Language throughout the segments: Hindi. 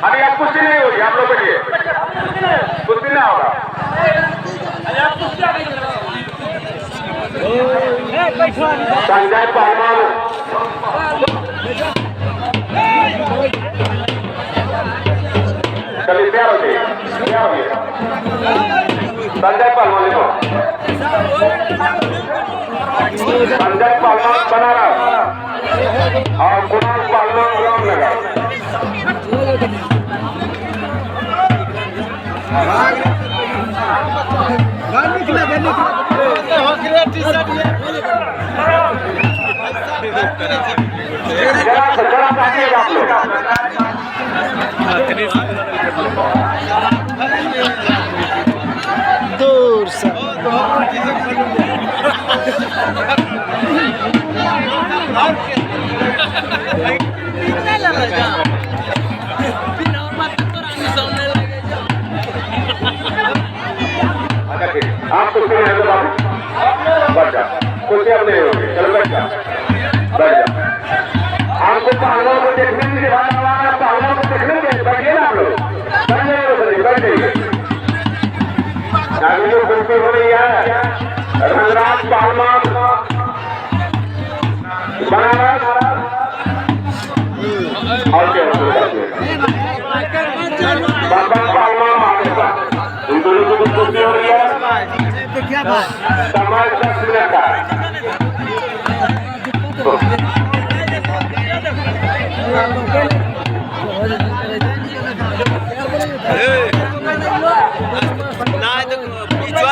अभी अब कुश्ती नहीं होगी आप लोग के लिए, कुश्ती ना होगा। संजय पहलवान चलिए तैयार हो गए, संजय पहलवान को संजय पहलवान बनारस और कुणाल पहलवान रामनगर। दूर से आप कुछ नहीं है बैठ जा, कुछ अब नहीं होगी, चलो बैठ जा, बैठ जा। आपको पहलवान को देखने के लिए पहलवान को देखने के लिए बैठिए ना आप लोग, बैठ जाइए, बैठ जाइए। अभी जो कुश्ती हो रही है रंगराज पहलवान बनारस और क्या इन दोनों की कुश्ती हो रही है समय 10 मिनट का।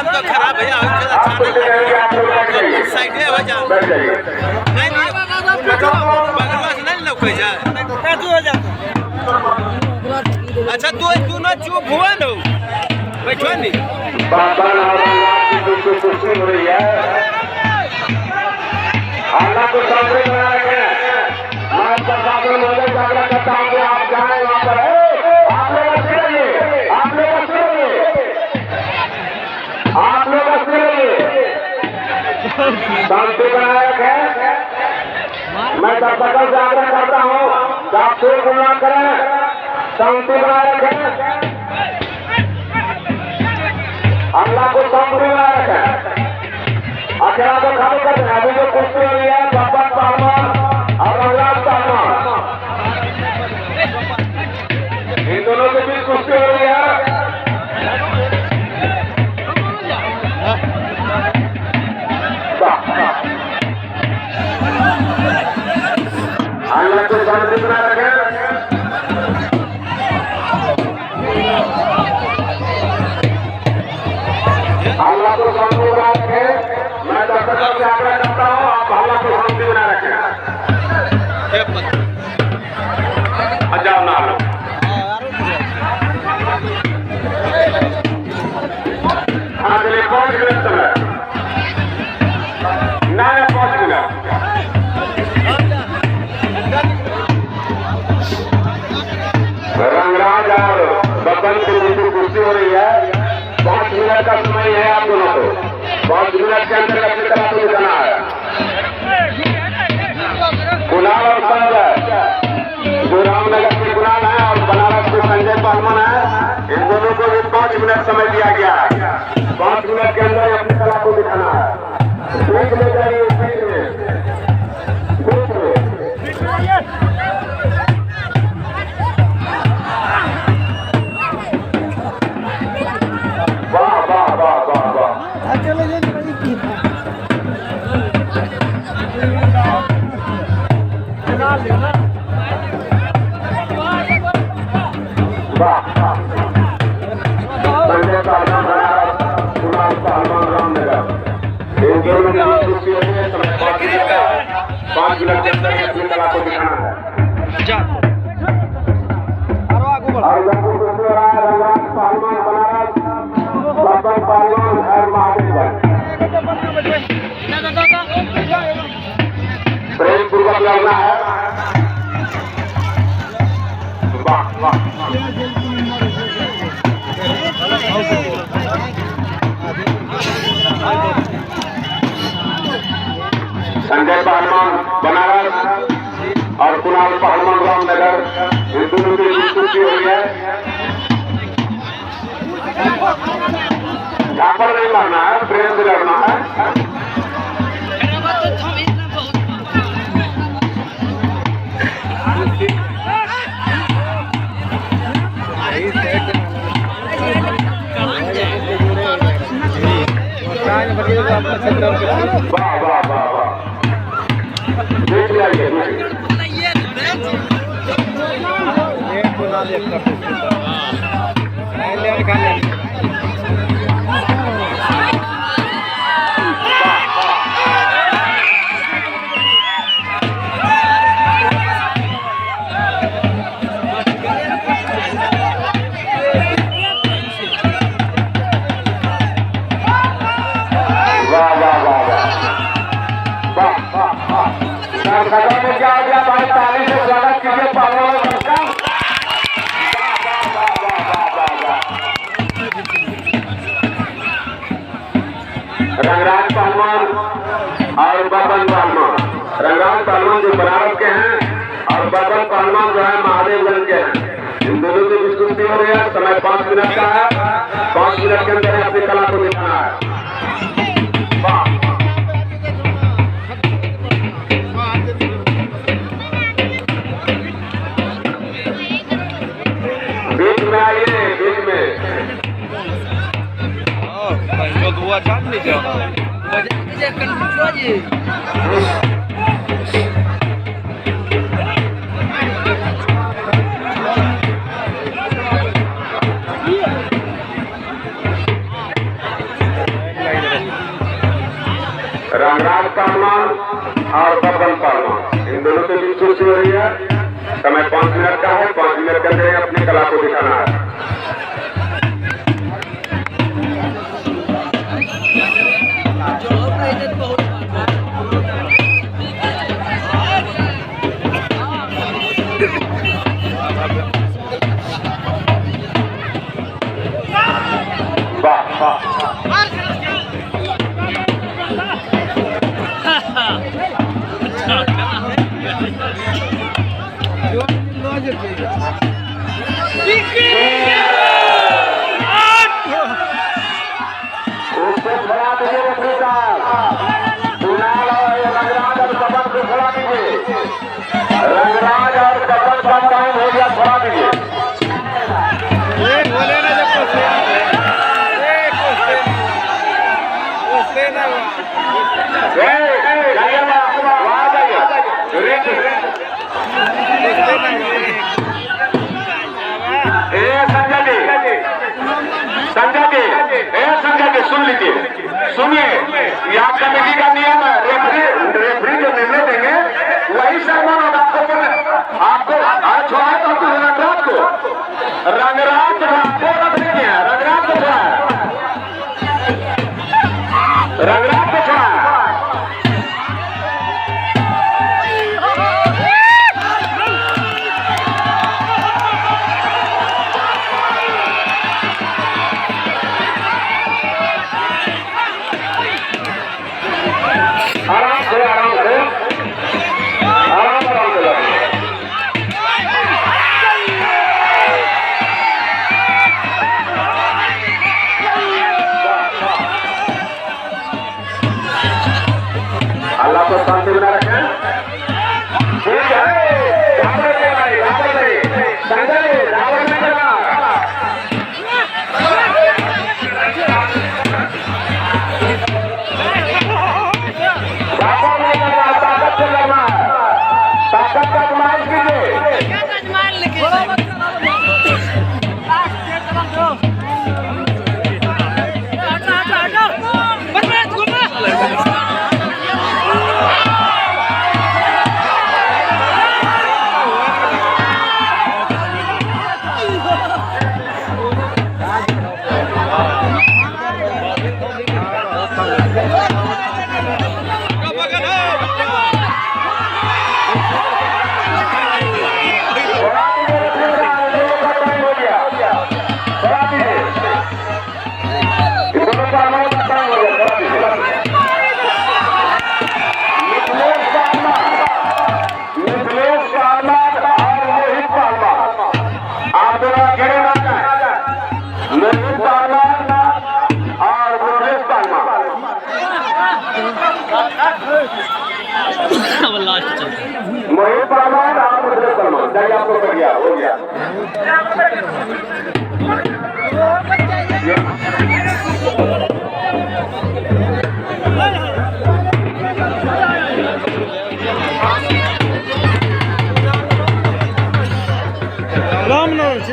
तो खराब है साइड हो जा अच्छा तू ना चुप हुआ न बैठो नहीं कुश्ती हो रही है। अल्लाह को सामने बना रखे मैं प्रशासन महोदय से आग्रह करता हूँ कि आप जाए वहाँ पर आप लोग सुनिए, आप लोग सुनिए, आप लोग सुनिए, शांति बनाए रखें। मैं दर्शकों से आग्रह करता हूँ कि आप शोर गुल ना करें, शांति बनाए रखें, अल्लाह को शांति बनाए रखें। अखेड़ा को खाली कर दें। अभी जो कुश्ती हो रही है बब्बर पहलवान और रंगराज पहलवान, इन दोनों के बीच कुश्ती हो रही है। अल्लाह को शांति बना रखें। अल्लाह को शांति बना रखें। मैं दर्शकों से आग्रह करता हूँ आप अल्लाह को शांति बना रखें। जाओ ना लो हाँ चलिए 5 मिनट समय ना 5 मिनट। रंगराज और बब्बर की कुश्ती हो रही है। 5 मिनट का समय है आप दोनों को, 5 मिनट के अंदर अपनी कला को दिखाना है। कुणाल और संजय जो रामनगर के कुणाल है और बनारस के संजय पहलवान है, इन दोनों को भी 5 मिनट समय दिया गया है। 5 मिनट के अंदर अपनी कला को दिखाना है। बीच में जाइए, बीच में वाह वाह वाह वाह वाह संजय पहलवान बनारस, कुणाल पहलवान रामनगर, इन दोनों की कुश्ती हो रही है। 5 मिनट के अंदर अपनी कला को दिखाना है। और यहाँ पर कुश्ती हो रहा है रंगराज पहलवान बनारस, बब्बर पहलवान और महादेव प्रेम पूर्वक लड़ना है। वाह वाह संजय पहलवान बनारस और कुणाल पहलवान रामनगर, इन दोनों की कुश्ती हो रही है। झापड़ नहीं मारना है, प्रेम से लड़ना है। वाह वाह वाह वाह, देख लिया खत्म हो गया भाई, ताली से स्वागत कीजिए पहलवानों का। रंगराज पहलवान और बबन पहलवान, रंगराज पहलवान जो बनारस के हैं और बबन पहलवान जो है महादेवगंज के हैं। इन दोनों की कुश्ती हो रही है। समय 5 मिनट का है। 5 मिनट के अंदर अपनी कला को दिखाना है। बीच में आइए, बीच में जो दुआ जान नहीं जाओ रंगराज पहलवान और बबन पहलवान, इन दोनों के बीच कुश्ती हो रही है। समय 5 मिनट का है। 5 मिनट के अंदर अपनी कला को दिखाना है। वाह वाह, उसको खड़ा दीजिए रेफरी साहब। कुणाल और रंगराज और बबन को खड़ा दीजिए। रंगराज और बबन का टाइम हो गया, खड़ा दीजिए। संजय जी सुन लीजिए, सुनिए, यहाँ कमेटी का नियम है। रेफरी जो निर्णय देंगे वही सम्मान होगा। आपको आज छोड़ा है तो रंगराज को, रंगराज आपको रख देंगे। रंगराज को छोड़ा है, रंगराज को छोड़ा है। आराम से, आराम से, आराम से। आप दोनों अकेले ना जाए, मोहित पहलवान और मुकेश पहलवान। मोहित पहलवान और मुकेश पहलवान, जाइए आपको कर गया, हो गया। रामनगर से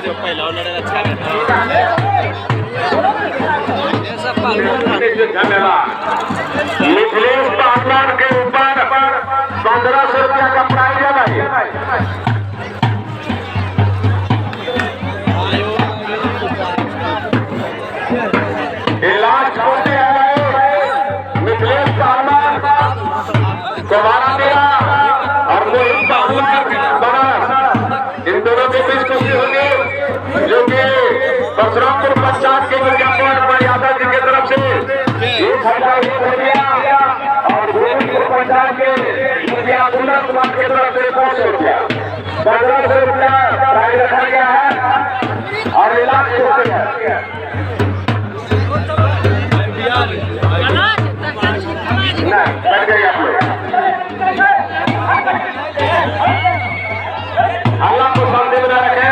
जो पहला लड़े अच्छा मिथिलेश पहलवान के ऊपर 1500 रुपया का प्राइज है भाई। लास्ट होते हैं मिथिलेश पहलवान तुम्हारा मेरा और मोहित पहलवान, इन दोनों के बीच कुश्ती होगी जो कि परशुरामपुर पंचायत के विज्ञापन यादव जी की तरफ से 1000 रुपया और गोविंदपुर पंचायत के मुखिया सुंदर कुमार की तरफ से 500 रुपया, 1500 रुपया प्राइज रखा गया है और इलाज होते हैं। बैठ गए आप लोग, अल्लाह को शांति बना रखे।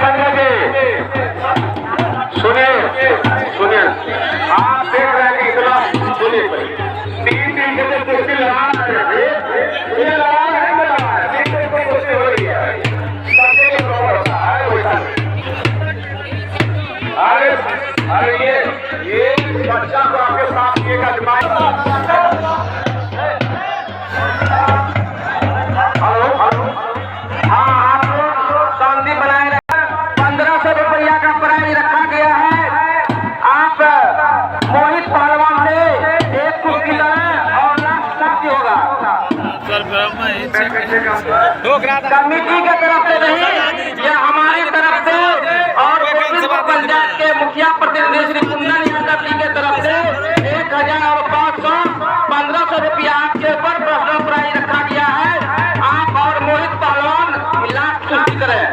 संजय जी सुनिए सुनिए, आप देख रहे हैं कि इतना सुनिए, 3 दिन से कुर्सी लगा रहे हैं, 3 दिन को कुर्सी हो रही है, अरे ये बच्चा को आपके साथ किएगा दिमाग। हेलो हाँ, आप लोग शांति बनाए रखें। 1500 रुपया का प्राइज रखा गया है। आप मोहित पहलवान से एक कुश्ती लड़ें और लास्ट कुश्ती होगा। कमेटी के तरफ से नहीं, ये हमारी तरफ से और गोविंदपुर पंचायत के मुखिया प्रतिनिधि श्री कुंदन यादव जी के तरफ से 1500 1500 रुपया आपके ऊपर पर्सनल प्राइज रखा गया है। आप और मोहित पहलवान लास्ट कुश्ती करें।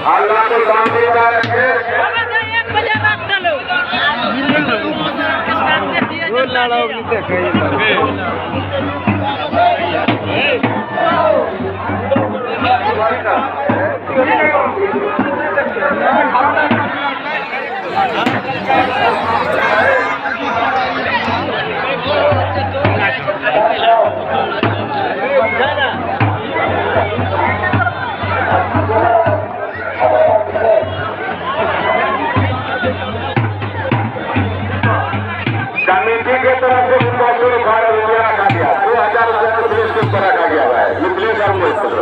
अल्लाह को शांति बना रखे। कमेटी के तरफ से 518 रुपया रखा गया, 2000 रुपया मिथिलेश के ऊपर रखा गया है, मिथिलेश और मोहित पर।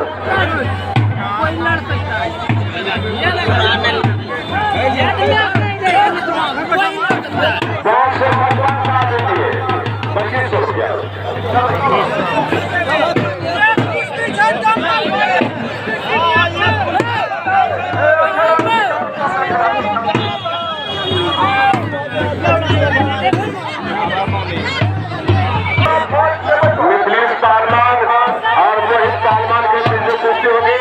मिथिलेश पहलवान और मोहित पहलवान के बीच जो कुश्ती होगी,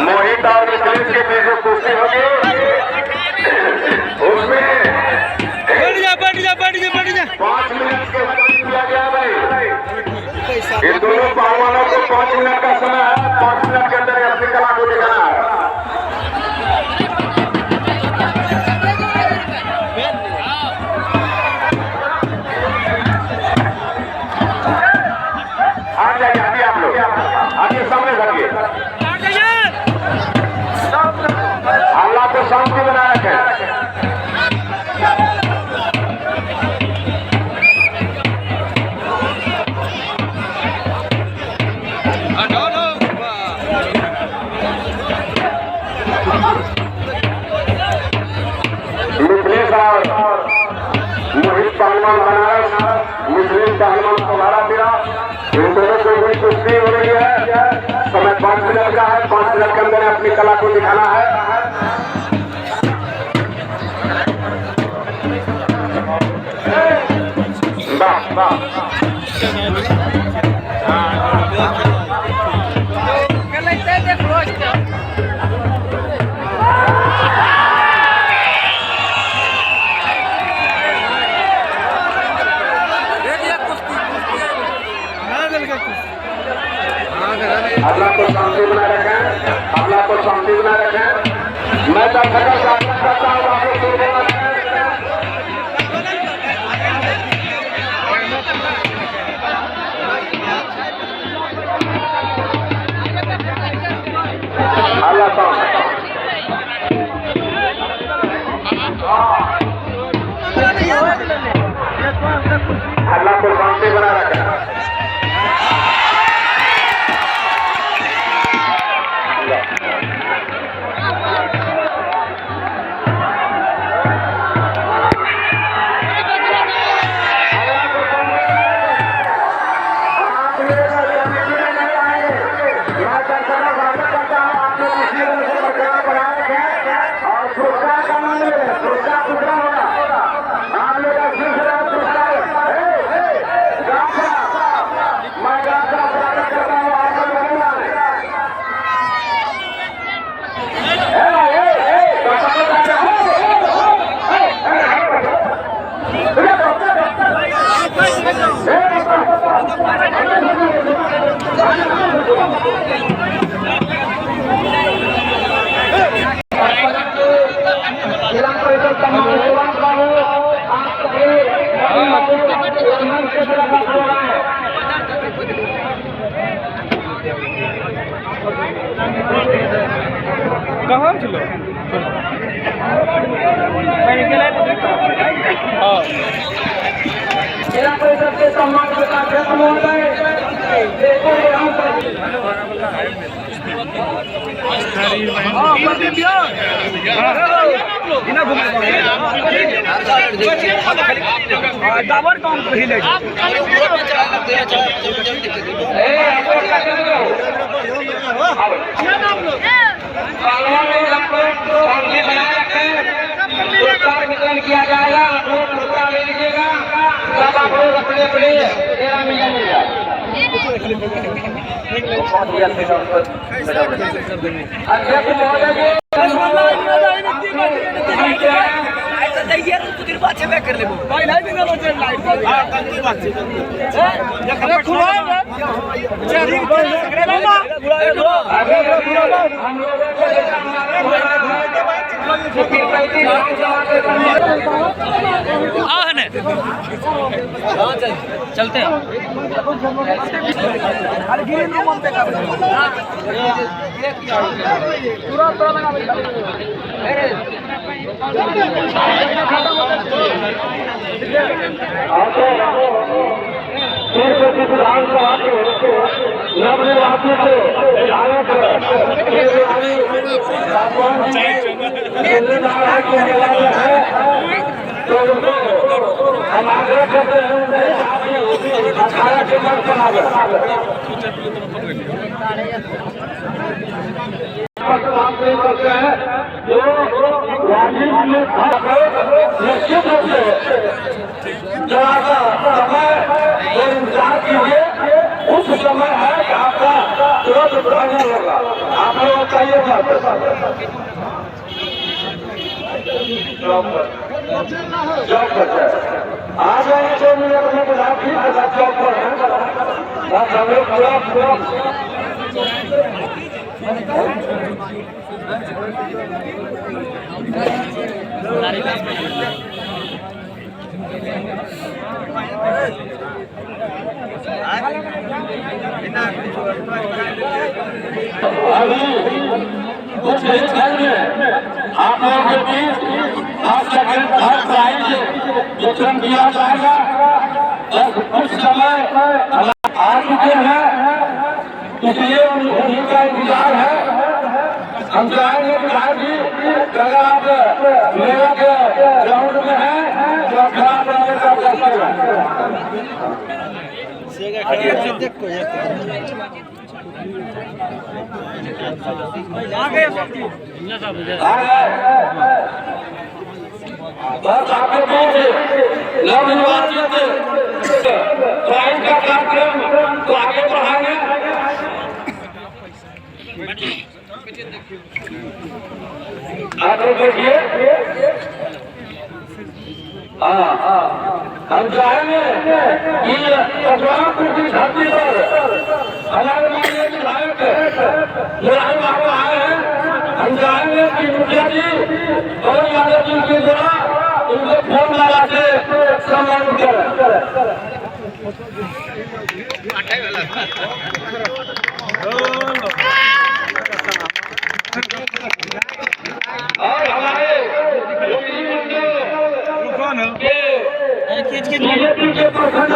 मोहित और मिथिलेश के बीच जो कुश्ती होगी उसमें 5 मिनट के दिया गया भाई। इन दोनों पहलवानों को 5 मिनट का समय है, 5 मिनट के अंदर अपनी कला को दिखाना है। आ जाइए अभी आप लोग, आगे सामने जाइए। अल्लाह को शांति बना रखे। No. समय 5 मिनट का है। 5 मिनट के अंदर अपनी कला को दिखाना है। वाह वाह अल्लाह को शांति बना रखें, अल्लाह को शांति बना रखें। मैं दर्शकों से आग्रह करता हूँ आपको शुरू करना है। अल्लाह को शांति बना रखें। कहाँ चलो जिला परिषद के सम्मानित अध्यक्ष महोदय डाबर काम पहले पुरस्कार वितरण किया जाएगा। आप लोग पुरस्कार ले लीजिएगा। सब आप लोग अपने अपने तेरा मिलेगा। अध्यक्ष महोदय कर ले चलते हैं विधानसभा के नवनिर्वाचित विधायक हम आग्रह करते हैं 18 के मत बना करते हैं जो राजीव में निश्चित रूप से थोड़ा सा समय इंतजार कीजिए। कुछ समय है कि आपका तुरंत उठाना होगा। आप लोग चाहिए चौक पर आ जाएंगे 2 मिनट में विधायक चौक पर है। बस हम लोग अभी कुछ आप लोगों के बीच हर प्राइज वितरण किया जाएगा। कुछ समय आ चुके हैं, इसलिए उनका इंतजार है। हम चाहेंगे कि भाई जी अगर आप मेरा ग्राउंड में है तो खराब रहने का प्रश्न है। बस आपके बीच नवनिर्वाचित प्राइज का कार्यक्रम तो आगे बढ़ाएंगे। आप देखिए, हम चाहेंगे कि बलरामपुर की धरती पर हमारे माननीय विधायक लड़ाई बाबू आए हैं। हम चाहेंगे कि मुखिया जी और यादव जी के द्वारा उनको फोन लगा के सम्मानित करें। और हमारे बीजेपी के प्रधान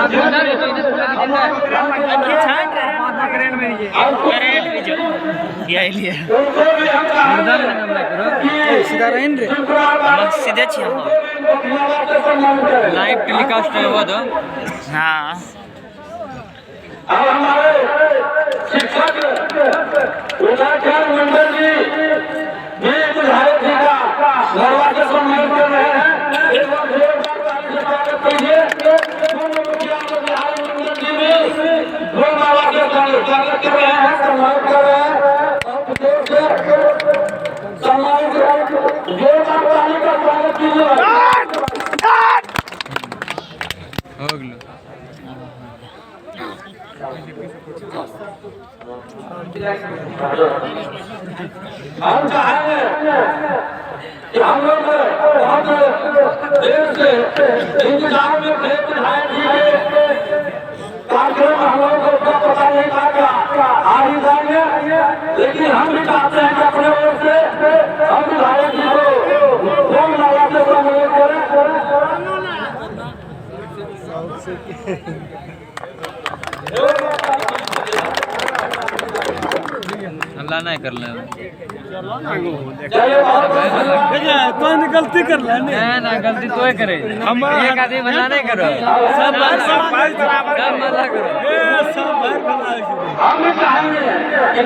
सीधे लाइव टेलीकास्ट हुआ तो हाँ। अब हमारे शिक्षक उदाचार मंडल जी भी विधायक जी का धरवा के सम्मान कर रहे हैं। एक बार फिर स्वागत कीजिए। पूर्व मुखिया विधायक मंडल जी भी धरवा के स्वागत कर रहे हैं, सम्मान कर रहे हैं और विशेष सम्मान जोरदार ताली का स्वागत कीजिए। हम चाहेंगे कि हम लोग बहुत देर से इंतजार में थे विधायक जी के कार्यक्रम। हम लोगों को पता नहीं था कि आ ही जाएंगे, लेकिन हम भी चाहते हैं कि अपने ओर से हम विधायक जी को फोन लगा के सम्मानित करें। अल्लाह नहीं कर ले कौन गलती कर ले ना गलती तो करे हम एक आदमी मना नहीं करो सब मना करो हम चाहेंगे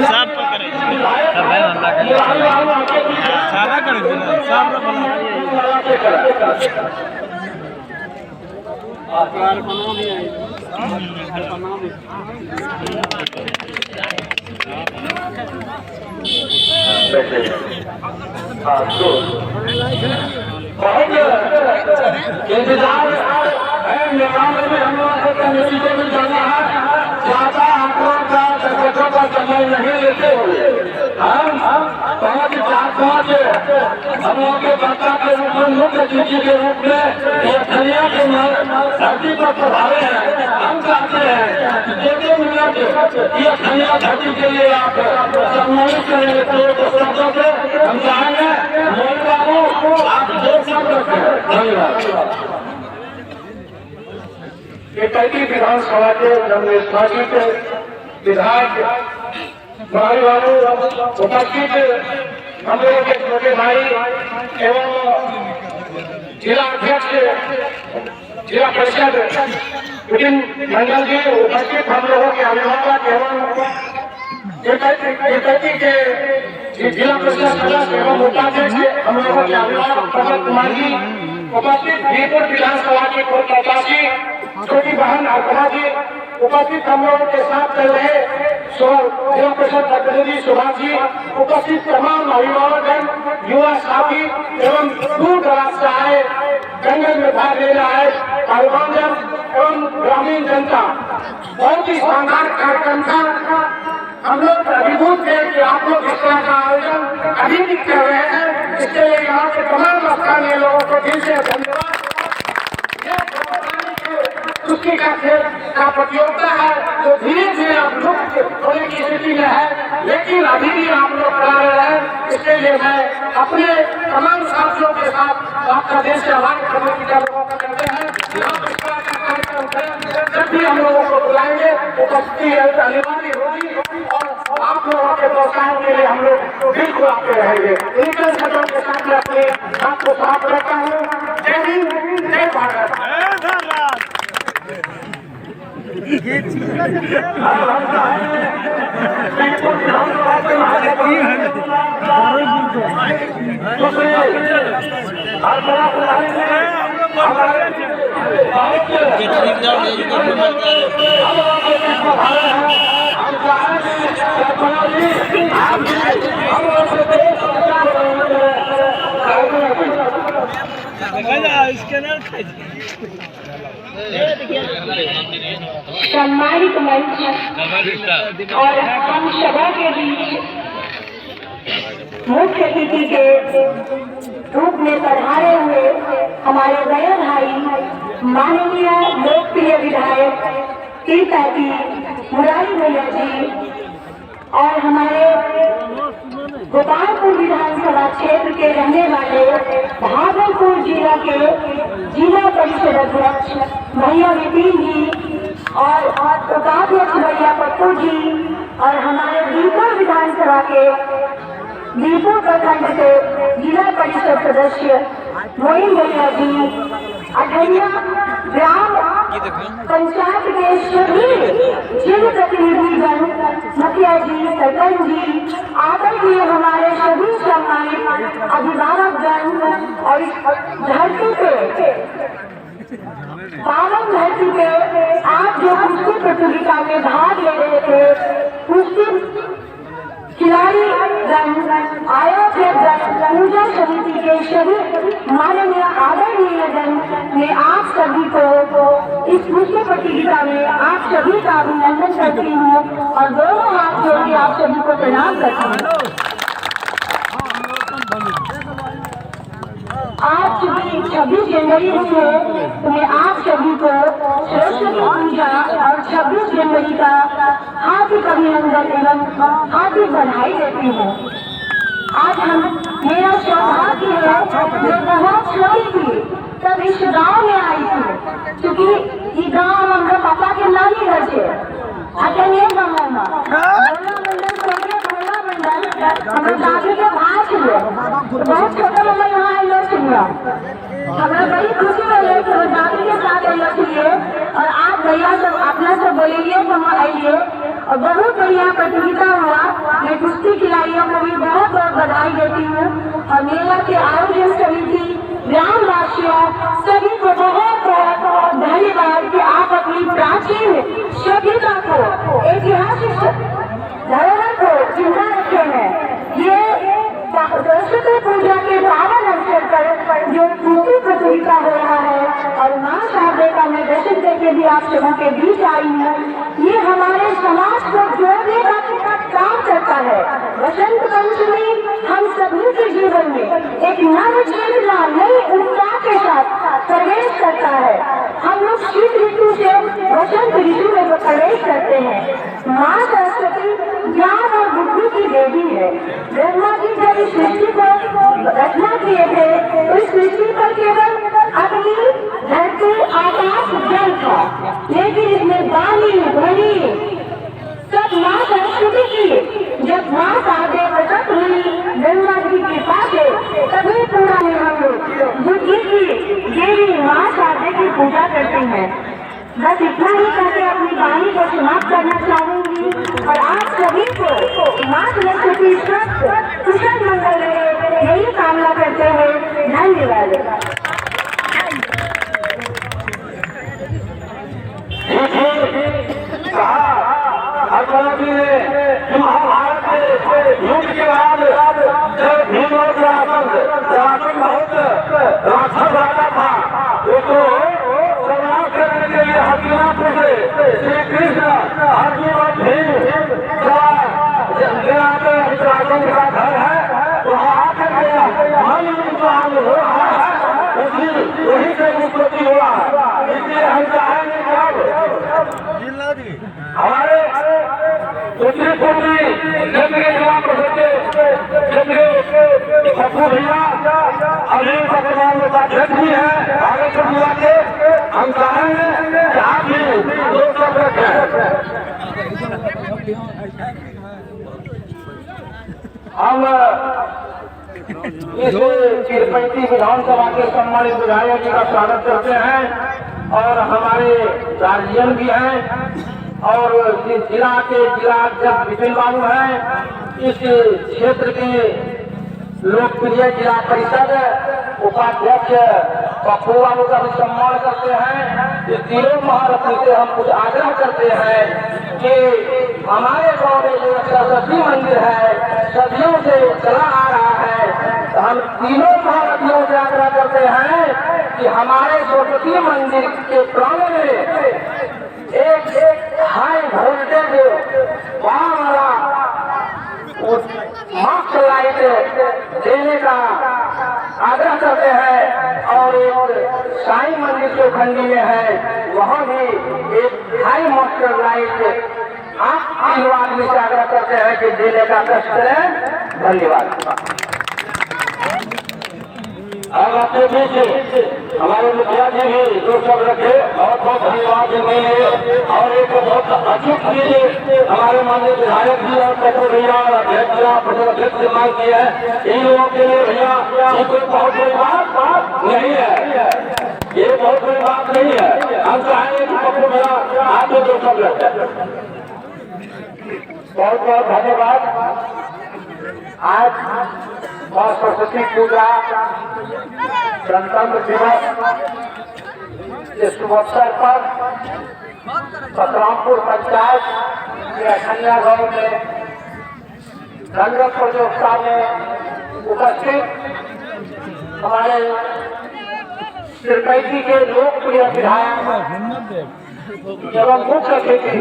सब करे सब भाई मना करे सारा करे सब आकार बना दिया इंतजार है। निर्माण में हम लोग को कमेटी को भी जाना है। ज्यादा आप लोग का दर्शकों का समय नहीं लेते हुए हम 5 हम लोग के बच्चा के रूप में मुख्य अतिथि के रूप में ये खलिया के धरती पर पधारे हैं। हम चाहते हैं कि 2 मिनट ये खलिया धरती के लिए आप सम्मानित करेंगे। तो शब्दों से हम चाहेंगे मोदी बाबू आप 2 शब्द रखें। धन्यवाद। ये पैती विधानसभा के नवनिर्वाचित विधायक भाई बाबू उपस्थित हम लोगों के छोटे भाई एवं जिला अध्यक्ष जिला परिषद विपिन मंडल जी उपस्थित हम लोगों के अभिभावक एवं के जिला परिषद सदस्य एवं उपाध्यक्ष हम लोगों के अभिभावक प्रमोद कुमार जी उपस्थित बीरपुर विधानसभा के पूर्व प्रत्याशी छोटी बहन अर्पणा जी उपस्थित हम लोगों के साथ चल रहे जिला परिषद प्रतिनिधि सुभाष जी उपस्थित तमाम अभिभावक युवा साथी एवं दूर दराज से आए जंगल में भाग ले रहा है परिवहन एवं ग्रामीण जनता। बहुत ही शानदार कार्यक्रम था। हम लोग अभिभूत थे कि आप लोग इस तरह का आयोजन अभी भी कर रहे हैं। इसके लिए यहाँ के तमाम स्थानीय लोगों को दिल से धन्यवाद। कुश्ती का खेल का प्रतियोगिता है जो धीरे धीरे आप लुप्त होने की स्थिति में है, लेकिन अभी भी आप लोग करा रहे हैं। इसके लिए मैं अपने तमाम साथियों के साथ आपका देश से आभार प्रकट करते हैं। जब भी हम लोगों को बुलाएंगे उपस्थिति अनिवार्य होगी और आप लोगों के प्रोत्साहन के लिए हम लोग बिल्कुल आते रहेंगे। इनके शब्दों के साथ मैं अपने हाथ को साफ रखता हूँ। जय हिंद, जय भारत। सम्मानित मंच और हम सभा के बीच मुख्य अतिथि के रूप में पधारे हुए हमारे बड़े भाई माननीय लोकप्रिय विधायक तीर्थाती मुरारी भैया जी और हमारे गोपालपुर विधानसभा क्षेत्र के रहने वाले भागलपुर जिला के जिला परिषद अध्यक्ष भैया विपिन जी और उपाध्यक्ष भैया पप्पू जी और हमारे दीपुर विधानसभा के दीपुर प्रखंड के जिला परिषद सदस्य मोइन भैया जी, अठैया ग्राम पंचायत के सभी जनप्रतिनिधिगण, मुखिया जी, सरपंच जी, आदरणीय हमारे सभी सम्मानित अभिभावकगण और धरती पे पावन धरती पे आज जो कुश्ती प्रतियोगिता में भाग ले रहे थे, कुश्ती खिलाड़ी आयोजक पूजा समिति के सभी माननीय आदरणीय जन मैं आप सभी को इस कुश्ती प्रतियोगिता में आप सभी का अभिनंदन करती हूँ और दोनों हाथ जोड़ के आप सभी को प्रणाम करती हूँ। आज चूंकि 26 जनवरी है तो मैं आप सभी को सरस्वती पूजा और 26 जनवरी का हार्दिक अभिनंदन एवं हार्दिक बधाई देती हूँ। आज मेरा सौभाग्य है, मैं बहुत छोटी थी तब इस गांव में आई थी, क्योंकि ये गांव हमारे पापा के नानी घर से अटनिया गाँव में हमारे दादी के भाई थे, बहुत छोटा मम्मा यहाँ आई लोग सुनिया हमें बड़ी खुशी मिले तो दादी के साथ आई लोग सुनिए और आप भैया सब अपना सब बोलेंगे तो हम आइए और बहुत बढ़िया प्रतियोगिता हुआ। मैं कुश्ती खिलाड़ियों को भी बहुत बहुत बधाई देती हूँ और मेला के आयोजन समिति ग्रामवासियों सभी को बहुत बहुत धन्यवाद कि आप अपनी प्राचीन सभ्यता को ऐतिहासिक धरोहर को जिंदा रखे हैं। ये सरस्वती पूजा के पावन अवसर पर जो कुश्ती प्रतियोगिता हो रहा है और माँ शारदे का मैं दर्शन करके भी आप सबों के बीच आई हूँ, ये हमारे समाज को जोड़ने का काम करता है। बसंत पंचमी हम सभी के जीवन में एक नव चेतना नई उत्साह के साथ प्रवेश करता है। हम लोग शीत ऋतु से बसंत ऋतु में प्रवेश करते हैं। माँ सरस्वती ज्ञान और बुद्धि की देवी है। ब्रह्मा जी जब इस सृष्टि को रचना किए थे तो इस सृष्टि पर केवल अग्नि, धरती, आकाश, जल था, लेकिन इसमें वाणी, ध्वनि सब माँ सरस्वती की। जब माँ शारदे प्रकट हुई ब्रह्मा जी की कृपा से तभी पूरा में हम लोग बुद्धि की देवी माँ शारदे की पूजा करते हैं। बस इतना ही करके अपनी वाणी को समाप्त करना चाहूंगी और आप सभी को माँ सरस्वती स्वस्थ कुशल मंगल रहे यही कामना करते हुए धन्यवाद। महाभारत के युद्ध के बाद जब भीम और रावण बहुत राक्षस आता था तो संहार करने के लिए हस्तिनापुर से श्री कृष्ण अर्जुन और भीम रावण का घर है वहाँ आकर के मन इंसान हो रहा है, वही से उत्पत्ति हुआ है। इसलिए हम चाहेंगे हमारे उत्तरी पूर्वी क्षेत्र के जिला परिषद पप्पू भैया अभी वर्तमान में अध्यक्ष भी है भागलपुर जिला के, हम चाहेंगे कि आप भी दो शब्द रखें। हम इस तिरपैती विधानसभा के सम्मानित विधायक जी का स्वागत करते हैं और हमारे गार्जियन भी हैं और इस जिला के जिला अध्यक्ष विपिन बाबू हैं। इस क्षेत्र के लोकप्रिय जिला परिषद उपाध्यक्ष पप्पू बाबू का भी सम्मान करते हैं। ये तीनों महारथी से हम कुछ आग्रह करते हैं कि हमारे गांव में जो सरस्वती मंदिर है सदियों से चला आ रहा है, तो हम तीनों महारथियों से आग्रह करते हैं कि हमारे सरस्वती मंदिर के प्रांगण में एक हाई वोल्टेज वहां वाला मास्क लाइट देने का आग्रह करते हैं। और एक साईं मंदिर जो खंडी में है वहाँ भी एक हाई मास्टर लाइट आप तीनों आदमी से आग्रह करते हैं कि देने का कष्ट करें। धन्यवाद। अब अपने बीच हमारे मुखिया जी भी जो सब रखे बहुत बहुत धन्यवाद देने हैं। और एक बहुत अचूक चीज हमारे माननीय विधायक जी और पप्पू भैया और अध्यक्ष जिला परिषद अध्यक्ष से मांग की है। इन लोगों के लिए भैया ये कोई बहुत बड़ी बात नहीं है, ये बहुत बड़ी बात नहीं है। हम चाहेंगे कि पप्पू भैया आप जो सब रखे। बहुत बहुत धन्यवाद। आज सरस्वती पूजा गणतंत्र दिवस के शुभ अवसर पर सतरामपुर पंचायत के अखन्या गांव में रंगत प्रतियोगिता में उपस्थित हमारे तिरपैती के लोकप्रिय विधायक एवं मुख्य अतिथि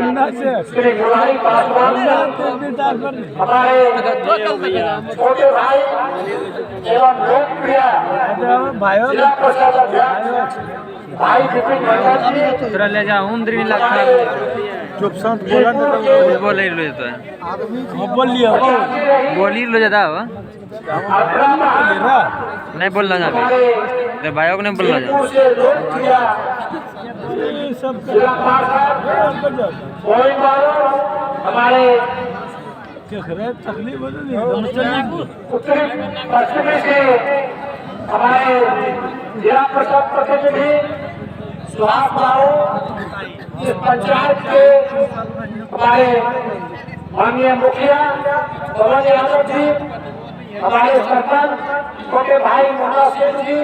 श्री मुरारी पासवान, हमारे छोटे भाई एवं लोकप्रिय जिला परिषद अध्यक्ष भाई विपिन मंडल जी ले जाओ चुप शांत बोला बोल लो तो बोल लिया बोली लो जाता हो नहीं बोलना जाते भाइयों को नहीं बोलना जाता। सब हमारे तकलीफ उत्तरी पश्चिमी से हमारे जिला परिषद प्रतिनिधि सुहास बाबू, इस पंचायत के हमारे माननीय मुखिया पवन यादव जी, हमारे सरपंच छोटे भाई मुन्ना सिंह जी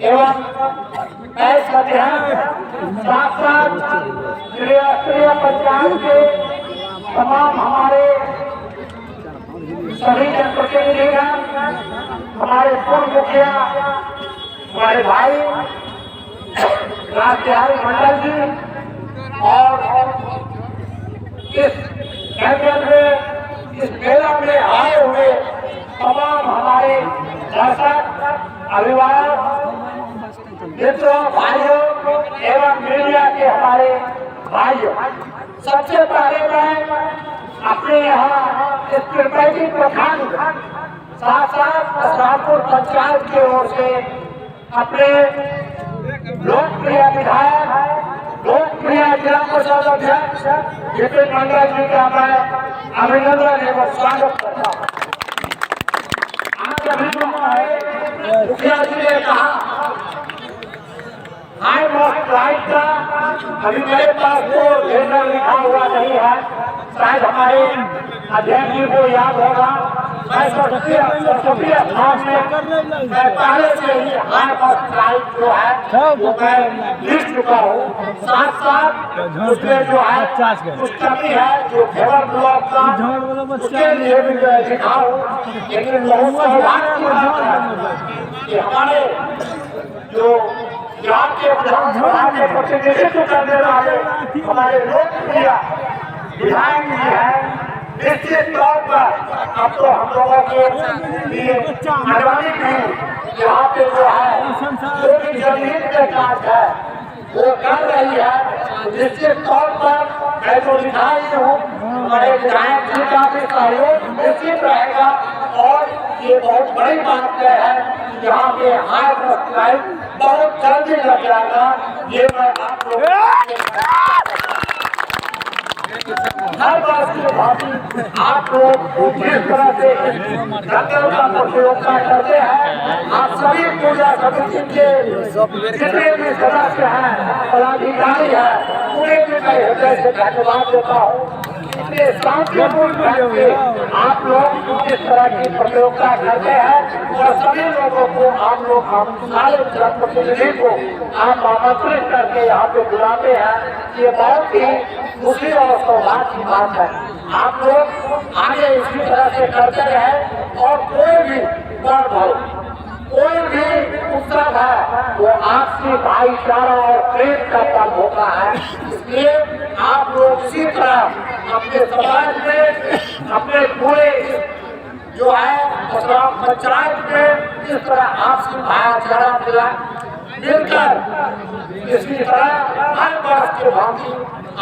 एवं साथ साथ त्रिस्तरीय पंचायत के तमाम हमारे सभी जनप्रतिनिधिगण, हमारे पूर्व मुखिया हमारे भाई राजबिहारी मंडल जी और इस कैंपेन में इस मेला में आए हुए तमाम हमारे दर्शक अभिभावक मित्रों भाइयों एवं मीडिया के हमारे भाइयों, सबसे पहले मैं अपने यहाँ इस तिरपैती प्रखंड साथ साथ सतरामपुर पंचायत की ओर से अपने लोकप्रिय विधायक लोकप्रिय जिला परिषद अध्यक्ष विपिन मंडल जी का मैं अभिनंदन एवं स्वागत करता हूँ। आज अभी मुखिया जी ने कहा हाई मास्क लाइट का अभी मेरे पास तो लेटर लिखा हुआ नहीं है, शायद हमारे अध्यक्ष जी को याद होगा। मैं सरस्वती स्थान में पहले से ही हाई मास्क लाइट जो है वो मैं लिख चुका हूँ। साथ साथ उसमें जो है कुछ कमी है जो फेवर ब्लॉक का उसके लिए भी मैं लिखा हूँ। लेकिन बहुत सौभाग्य की बात है कि हमारे जो यहाँ के विधानसभा के प्रतिनिधित्व करने वाले हमारे लोकप्रिय विधायक जी हैं, निश्चित तौर पर अब तो हम लोगों के लिए आगामी भी यहाँ पे जो है जो भी जमीन के काज है वो कर रही है। निश्चित तौर पर मैं तो विधायक हूँ, हमारे विधायक जी का भी सहयोग निश्चित रहेगा। और ये बहुत बड़ी बात है यहाँ पे हाई मास्क लाइट बहुत जल्दी लग जाएगा, ये मैं आप लोगों हर बात की भांति आप लोग जिस तरह से जंगल का प्रतियोगिता करते हैं, आप सभी पूजा समिति के जितने भी सदस्य हैं, पदाधिकारी हैं, उन्हें भी मैं हृदय से धन्यवाद देता हूँ। इतने शांतिपूर्ण ढंग से आप लोग जिस तरह की प्रतियोगिता करते हैं और सभी लोगों को आप लोग हम सारे जनप्रतिनिधि को आप आमंत्रित करके यहाँ पे बुलाते हैं, ये बहुत ही खुशी और सौभाग्य की बात है। आप लोग आगे इसी तरह से करते रहे और कोई भी पर्व हो, कोई भी उत्सव है, वो आपसी भाईचारा और प्रेम का पर्व होता है। इसलिए आप लोग इसी तरह अपने समाज में, अपने पूरे जो है पंचायत में इस तरह आपसी भाईचारा मिलकर इसी तरह हर वर्ष के भांति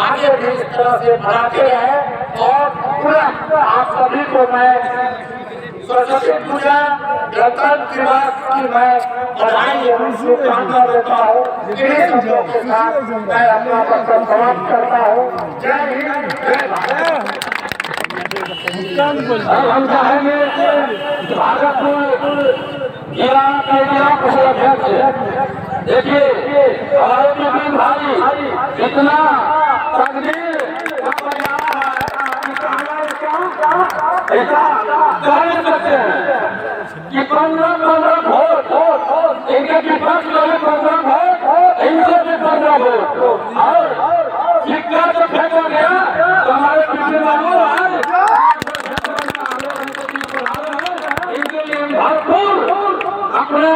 आगे भी इस तरह से मनाते रहे। और पूरा आप सभी को मैं सरस्वती पूजा गणतंत्र दिवस की मैं बधाई एवं शुभकामना देता हूँ। इन्हीं शब्दों के साथ मैं अपना वक्तव्य समाप्त करता हूँ। जय हिंद, जय भारत। हम चाहेंगे भागलपुर जिला के जिला परिषद अध्यक्ष, देखिए हमारे नवीन भाई इतना तकदीर ऐसा कह सकते हैं कि 15 वोट इनके विपक्ष में 15 वोट, इनसे भी 15 वोट और सिक्का जो फेंका गया तो हमारे पिछले वालों इनके लिए भरपूर अपने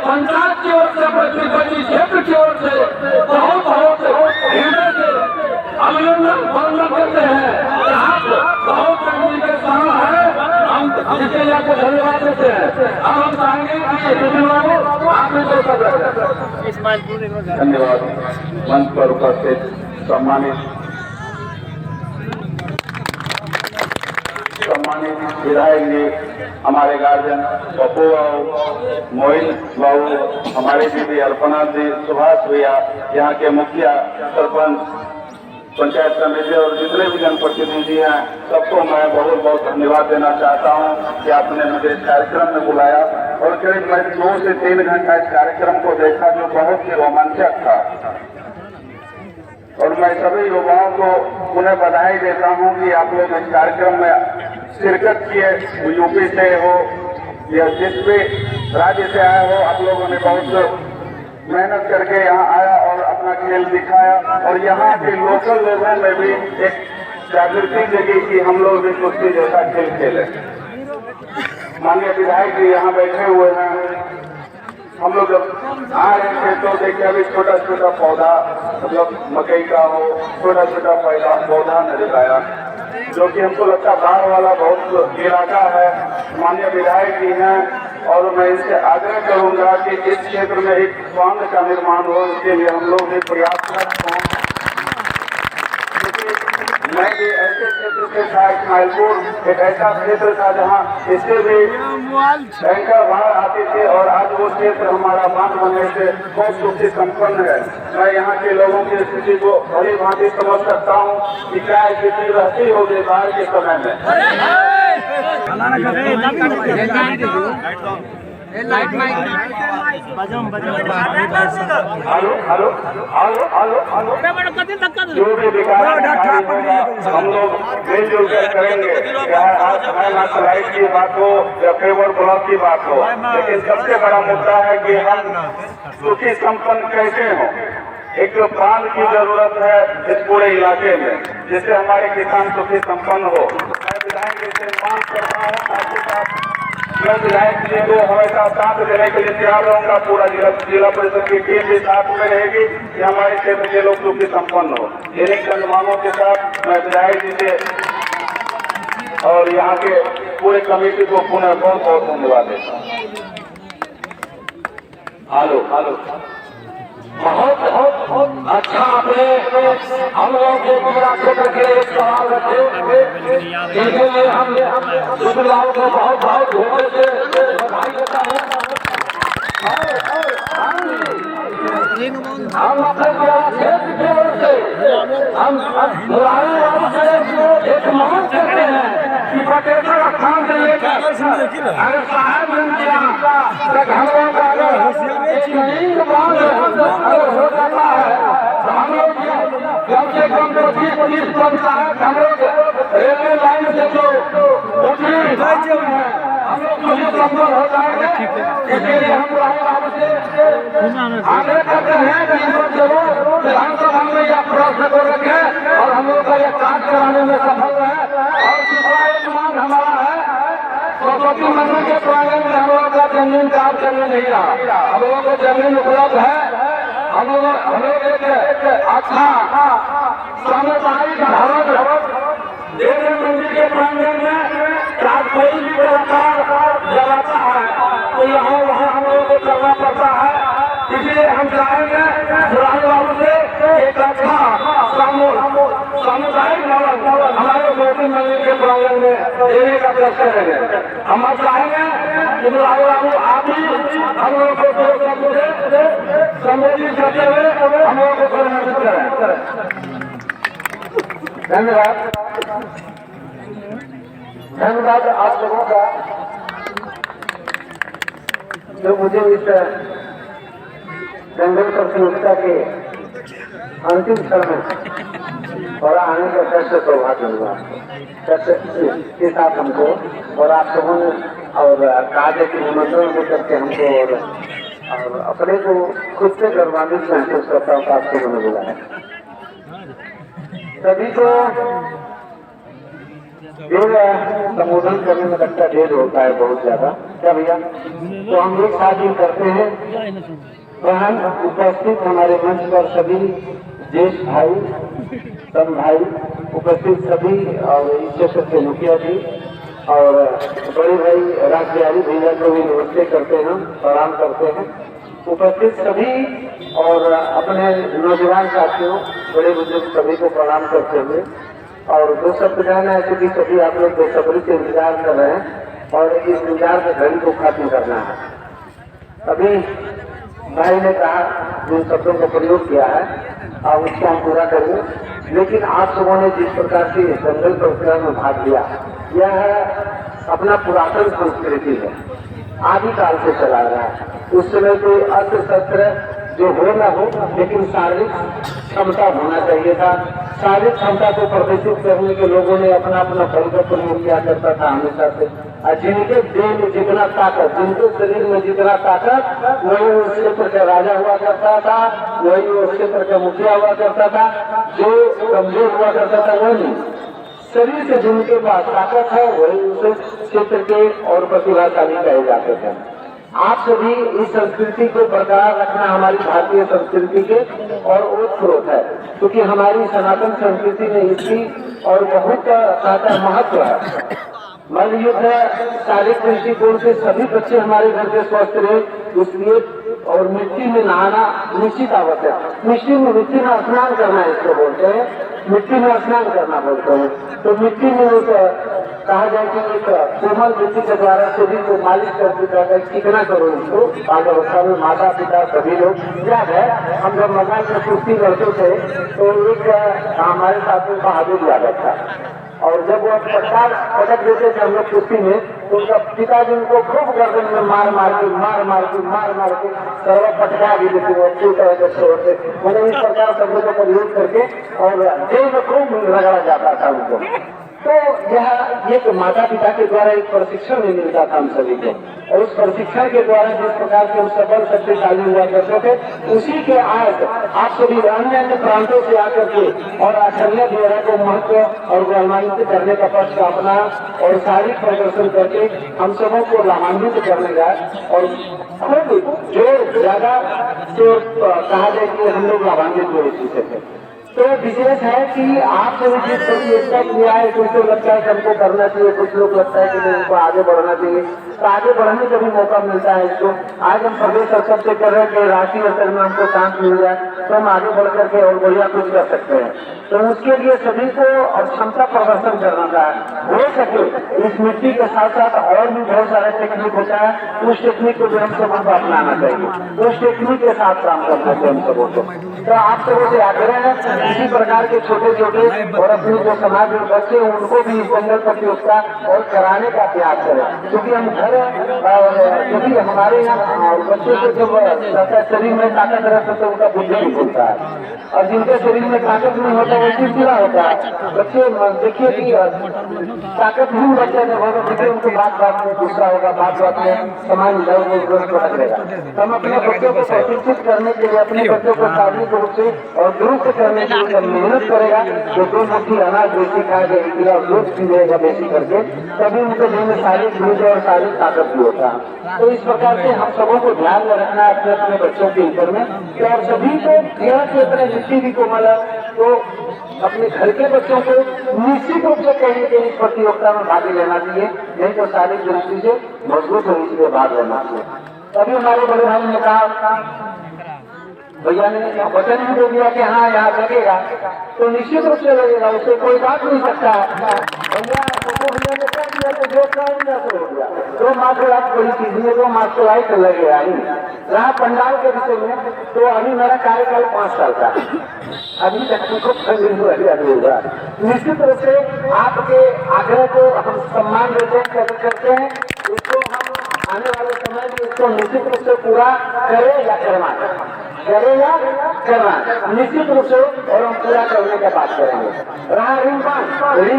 पंचायत की ओर से, प्रतिनिधि क्षेत्र की ओर से बहुत बहुत हृदय से अभिनंदन वंदन करते हैं। आप बहुत तकनीक के साथ है, हम इसके लिए आपको धन्यवाद देते हैं। अब हम चाहेंगे कि आप भी तो कर रहे हैं। धन्यवाद। मंच पर उपस्थित सम्मानित विधायक जी, हमारे गार्जियन पप्पू बाबू, मोइन बाबू, हमारे दीदी अल्पना जी, सुभाष भैया, यहाँ के मुखिया, सरपंच, पंचायत समिति और जितने भी जनप्रतिनिधि हैं, सबको मैं बहुत बहुत धन्यवाद देना चाहता हूँ कि आपने मुझे इस कार्यक्रम में बुलाया। और करीब मैं 2 से 3 घंटा इस कार्यक्रम को देखा जो बहुत ही रोमांचक था। और मैं सभी युवाओं को उन्हें बधाई देता हूं कि आप लोग इस कार्यक्रम में शिरकत किए, यूपी से हो या जिस भी राज्य से आए हो, आप लोगों ने बहुत मेहनत करके यहाँ आया और अपना खेल दिखाया। और यहाँ के लोकल लोगों में भी एक जागृति जगी कि हम लोग भी कुश्ती जैसा खेल खेले। माननीय विधायक जी यहाँ बैठे हुए हैं। हम लोग जब आ रहे थे तो देखिए अभी छोटा छोटा पौधा, मतलब मकई का हो, छोटा छोटा पौधा नजर आया, जो कि हमको लगता बाढ़ वाला बहुत इलाका है। माननीय विधायक जी हैं और मैं इनसे आग्रह करूंगा कि इस क्षेत्र में एक बांध का निर्माण हो, इसके लिए हम लोग भी प्रयासरत हों। मैं भी ऐसे क्षेत्र से था, इस्माइलपुर एक ऐसा क्षेत्र था जहाँ इससे भी टैंकर बाहर आते थे और आज वो क्षेत्र हमारा बांध बनने से बहुत सुख से संपन्न है। मैं यहाँ के लोगों की स्थिति को भली भांति समझ सकता हूँ कि क्या स्थिति रहती होगी बाढ़ के समय में। Hello hello hello hello hello, जो भी विकास हम लोग मिलजुल कर करेंगे, चाहे आज लाइट की बात हो या फेवर ब्लॉक की बात हो, लेकिन सबसे बड़ा मुद्दा है कि हम सुखी संपन्न कैसे हों। एक जो बांध की जरूरत है इस पूरे इलाके में, जिससे हमारे किसान सुखी संपन्न हो। मैं विधायक जी से मांग करता हूँ, आपके साथ मैं विधायक जी को हमेशा साथ देने के लिए तैयार रहूंगा। पूरा जिला परिषद की टीम भी साथ में रहेगी कि हमारे क्षेत्र के लोग सुखी संपन्न हो। इन्हीं संभावनाओं के साथ मैं विधायक जी से और यहाँ के पूरे कमेटी को पुनः बहुत बहुत धन्यवाद देता हूँ। हेलो हेलो, बहुत बहुत अच्छा आपने हम लोगों के पूरा क्षेत्र के लिए सवाल रखे, इसके लिए हम सुधीरबाबू को बहुत बहुत धन्यवाद से बधाई देता हूँ। हम अपने क्षेत्र की ओर से हम एक मांग करते हैं कि बटेश्वर स्थान से लेकर अगर साहेबगंज तक हम लोगों का अगर एक लिंक बांध अगर हो जाता है तो हम लोग कम से कम 20-25 पंचायत हम लोग रेलवे लाइन से जो हम लोग संभव हो जाएंगे। इसके लिए हम राहुल से आग्रह करते हैं कि इन लोग जरूर विधानसभा में यह प्रश्न को रखें और हम लोग का यह कार्य कराने में सफल रहे। और दूसरा एक मांग हमारा है, सरस्वती मंदिर के प्रांगण में हम लोग का जमीन कार्य करने नहीं रहा, हम लोगों को जमीन उपलब्ध है। हम लोग एक अच्छा सामुदायिक भवन देवी मंदिर के प्रांगण में कोई भी कलाकार जलाता है तो यहाँ वहाँ हम लोगों को करना पड़ता है। इसलिए हम चाहेंगे राज बाबू से एक अच्छा सामुदायिक भवन हमारे देवी मंदिर के प्रांगण में देने का प्रयास करेंगे। हम चाहेंगे कि राज बाबू आप ही हम लोगों को दो शब्द से संबोधित करते हुए हम लोगों को सम्मानित करें। धन्यवाद। धन्यवाद आप लोगों का जो मुझे इस जंगल प्रतियोगिता के अंतिम क्षण में और आने का कैसे सौभाग्य हुआ के साथ हमको और आप लोगों ने और कार्य के निमंत्रण को करके हमको और अपने को खुद से गर्वान्वित महसूस करता हूँ। आप लोगों ने बुलाया सभी को देर संबोधन करने में लगता देर होता है बहुत ज्यादा। क्या भैया तो हम एक साथ ही करते हैं। बहन उपस्थित हमारे मंच पर सभी ज्येष्ठ भाई सब भाई उपस्थित सभी और इस क्षेत्र के मुखिया जी और बड़े भाई राज बिहारी भैया को भी नमस्ते करते हैं, प्रणाम करते हैं। उपस्थित सभी और अपने नौजवान साथियों बड़े बुजुर्ग सभी को प्रणाम करते हुए और दो शब्द कहना है क्योंकि सभी आप लोग बेसब्री से इंतजार कर रहे हैं और इस इंतजार के घड़ी को खत्म करना है। अभी भाई ने कहा जिन शब्दों का प्रयोग किया है आप उसको हम पूरा करेंगे, लेकिन आप लोगों ने जिस प्रकार से जंगल परिक्रमा में भाग लिया यह अपना पुरातन संस्कृति है, आदिकाल से चला रहा है। उस समय कोई अस्त्र शस्त्र जो हो न हो लेकिन शारीरिक क्षमता होना चाहिए था। शारीरिक क्षमता को प्रदर्शित करने के लोगों ने अपना अपना बल का प्रयोग किया करता था हमेशा से। जिनके देह में जितना ताकत, जिनके शरीर में जितना ताकत वही उस क्षेत्र का राजा हुआ करता था, वही उस क्षेत्र का मुखिया हुआ करता था। जो कमजोर हुआ करता था वो नहीं, शरीर से जिनके पास ताकत है वही उस क्षेत्र के और प्रतिभाशाली कहे जाते थे। आप सभी इस संस्कृति को बरकरार रखना हमारी भारतीय संस्कृति के और ओतप्रोत है, क्योंकि हमारी सनातन संस्कृति में इसकी और बहुत ज्यादा महत्व है। मल युद्ध शारीरिक दृष्टिकोण से सभी बच्चे हमारे घर के स्वस्थ रहे इसलिए और मिट्टी में नहाना निश्चित आवश्यक है। मिट्टी में स्नान करना इसको बोलते हैं, मिट्टी में स्नान करना बोलते हैं। तो मिट्टी में कहा जाए कि एक कोमल मिट्टी के द्वारा शरीर को मालिश करके चिकना करो इसको। बाल अवस्था में माता पिता सभी लोग याद है हम जब मैदान में कुश्ती करते थे तो एक हमारे साथ में बहादुर यादव था और जब वो पटक देते थे हम लोग कुश्ती में तो उनका पिताजी उनको खूब गर्दन में मार मार के सर्व पटका भी देते वो मैंने इस प्रकार शब्दों का प्रयोग करके और जेल में खूब रगड़ा जाता था उनको। तो यह एक माता पिता के द्वारा एक प्रशिक्षण भी मिलता था हम सभी को और उस प्रशिक्षण के द्वारा जिस प्रकार से हम सबल शक्तिशाली हुआ करते थे उसी के आज आप सभी अन्य अन्य प्रांतों से आकर के और आचार्य द्वारा को महत्व और गौरवान्वित करने का पक्ष अपना और शारीरिक प्रदर्शन करके हम सबों को लाभान्वित करने का और खूब जो ज्यादा से कहा जाए कि हम लोग लाभान्वित हुए इसी से। तो विशेष है कि आप सभी जिस प्रतियोगिता किया है, कुछ लोग लगता है कि हमको करना चाहिए, कुछ लोग लगता है कि नहीं हमको आगे बढ़ना चाहिए, तो आगे बढ़ने का भी मौका मिलता है इसको। आज हम प्रदेश स्तर से कर रहे हैं कि राष्ट्रीय स्तर में हमको चांस मिल जाए तो हम आगे बढ़ करके और बढ़िया कुछ कर सकते हैं। तो उसके लिए सभी को और क्षमता प्रदर्शन करना का हो सके, इस मिट्टी के साथ साथ और भी बहुत सारे टेक्निक होता है, उस टेक्निक को भी हम सबों को अपनाना चाहिए, उस टेक्निक के साथ काम करना चाहिए हम सबों को। तो आप सबों से आग्रह है इसी प्रकार के छोटे छोटे और अपने जो समाज में बच्चे उनको भी जंगल प्रतियोगिता और कराने का प्रयास करें, क्योंकि हम घर क्योंकि हमारे यहाँ बच्चों को जब शरीर में ताकत रहता है तो उनका बुद्धि भी खुलता है, और जिनके शरीर में ताकत नहीं होता वो चिड़चिड़ा होता है। बच्चे देखिए कि ताकतहीन बच्चे जब होगा देखिए उनको बात बात में गुस्सा होगा, बात बात में समाज भटक रहेगा। हम अपने बच्चों को प्रशिक्षित करने के लिए, अपने बच्चों को शारीरिक रूप से और दुरुस्त करने के लिए मेहनत करेगा तो 2 मुट्ठी अनाज बेची खाएगा, 1 गिलास दूध पी लेगा बेची करके, तभी उनके देह में शारीरिक दूध और शारीरिक ताकत भी होता है। तो इस प्रकार से हम सबों को ध्यान में रखना है अपने अपने बच्चों के ऊपर में, और सभी को यह क्षेत्र जितनी भी कोमल है तो अपने घर के बच्चों को निश्चित रूप से कहीं न कहीं प्रतियोगिता में भाग लेना चाहिए, नहीं तो शारीरिक दृष्टि से मजबूत हो इसलिए भाग लेना चाहिए। तभी हमारे बड़े भाई ने कहा, भैया ने वचन भी दे दिया कि हाँ यहाँ लगेगा, तो निश्चित रूप से लगेगा, उससे कोई बात नहीं सकता है। भैया ने कह दिया तो जो कह दिया तो हो गया। 2 मार्च लाइट बड़ी चीज है, 2 मार्च लाइट लगेगा ही। रहा पंडाल के विषय में, तो अभी मेरा कार्यकाल 5 साल का, अभी तक हमको होगा। निश्चित रूप से आपके आग्रह को हम सम्मान देते करते हैं, इसको हम आने वाले समय में इसको निश्चित रूप से पूरा करें या करवाएं, निश्चित रूप से, और हम पूरा करने का बात करेंगे। रहा रिंग